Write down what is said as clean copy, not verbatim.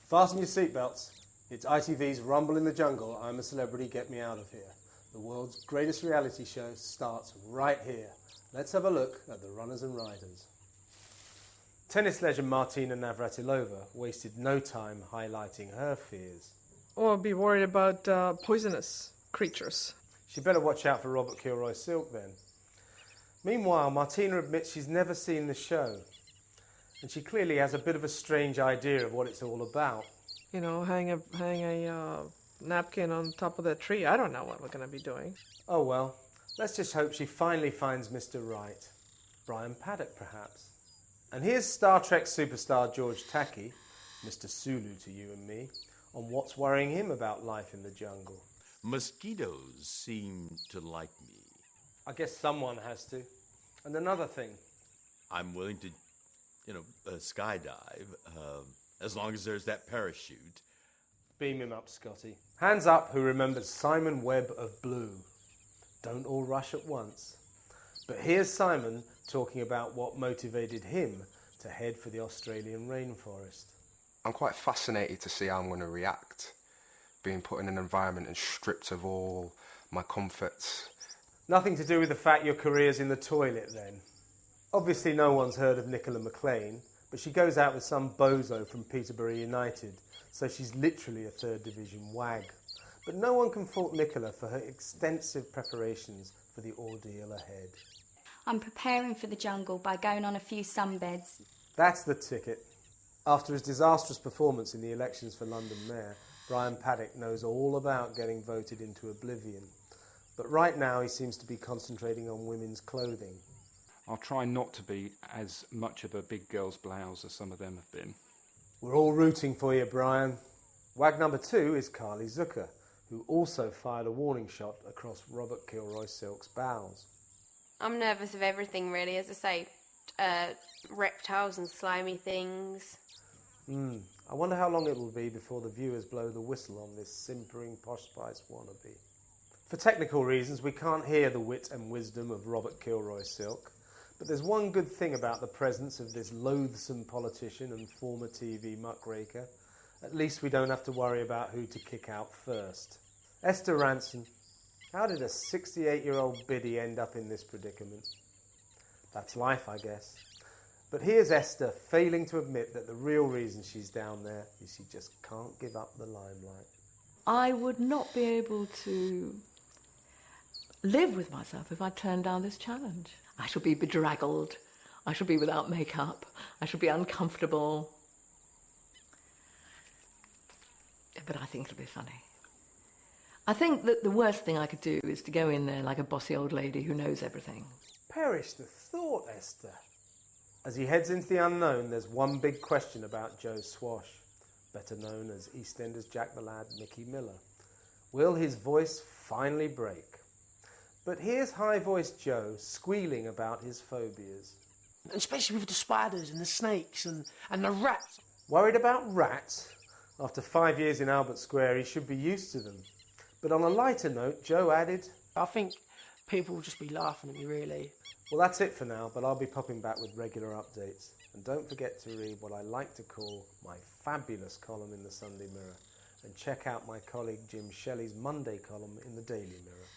Fasten your seatbelts. It's ITV's Rumble in the Jungle, I'm a Celebrity, Get Me Out of Here. The world's greatest reality show starts right here. Let's have a look at the runners and riders. Tennis legend Martina Navratilova wasted no time highlighting her fears. Or be worried about poisonous creatures. She better watch out for KilroySilk then. Meanwhile, Martina admits she's never seen the show. And she clearly has a bit of a strange idea of what it's all about. You know, hang a napkin on top of that tree. I don't know what we're going to be doing. Oh well, let's just hope she finally finds Mr. Right. Brian Paddick, perhaps. And here's Star Trek superstar George Takei, Mr. Sulu to you and me, on what's worrying him about life in the jungle. Mosquitoes seem to like me. I guess someone has to. And another thing. I'm willing to, skydive, as long as there's that parachute. Beam him up, Scotty. Hands up who remembers Simon Webbe of Blue. Don't all rush at once. But here's Simon talking about what motivated him to head for the Australian rainforest. I'm quite fascinated to see how I'm going to react, being put in an environment and stripped of all my comforts. Nothing to do with the fact your career's in the toilet then. Obviously no one's heard of Nicola McLean, but she goes out with some bozo from Peterborough United, so she's literally a third division wag. But no one can fault Nicola for her extensive preparations for the ordeal ahead. I'm preparing for the jungle by going on a few sunbeds. That's the ticket. After his disastrous performance in the elections for London Mayor, Brian Paddick knows all about getting voted into oblivion. But right now he seems to be concentrating on women's clothing. I'll try not to be as much of a big girl's blouse as some of them have been. We're all rooting for you, Brian. Wag number 2 is Kari Zuker, who also fired a warning shot across KilroySilk's bows. I'm nervous of everything, really, as I say. Reptiles and slimy things. I wonder how long it will be before the viewers blow the whistle on this simpering Posh Spice wannabe. For technical reasons, we can't hear the wit and wisdom of KilroySilk, but there's one good thing about the presence of this loathsome politician and former TV muckraker. At least we don't have to worry about who to kick out first. Esther Rantzen, how did a 68-year-old biddy end up in this predicament? That's life, I guess. But here's Esther failing to admit that the real reason she's down there is she just can't give up the limelight. I would not be able to live with myself if I turned down this challenge. I shall be bedraggled. I shall be without makeup. I shall be uncomfortable. But I think it'll be funny. I think that the worst thing I could do is to go in there like a bossy old lady who knows everything. Perish the thought, Esther. As he heads into the unknown, there's one big question about Joe Swash, better known as EastEnders Jack the Lad Mickey Miller. Will his voice finally break? But here's high-voiced Joe squealing about his phobias. Especially with the spiders and the snakes and the rats. Worried about rats? After 5 years in Albert Square, he should be used to them. But on a lighter note, Joe added, I think people will just be laughing at me, really. Well, that's it for now, but I'll be popping back with regular updates. And don't forget to read what I like to call my fabulous column in the Sunday Mirror. And check out my colleague Jim Shelley's Monday column in the Daily Mirror.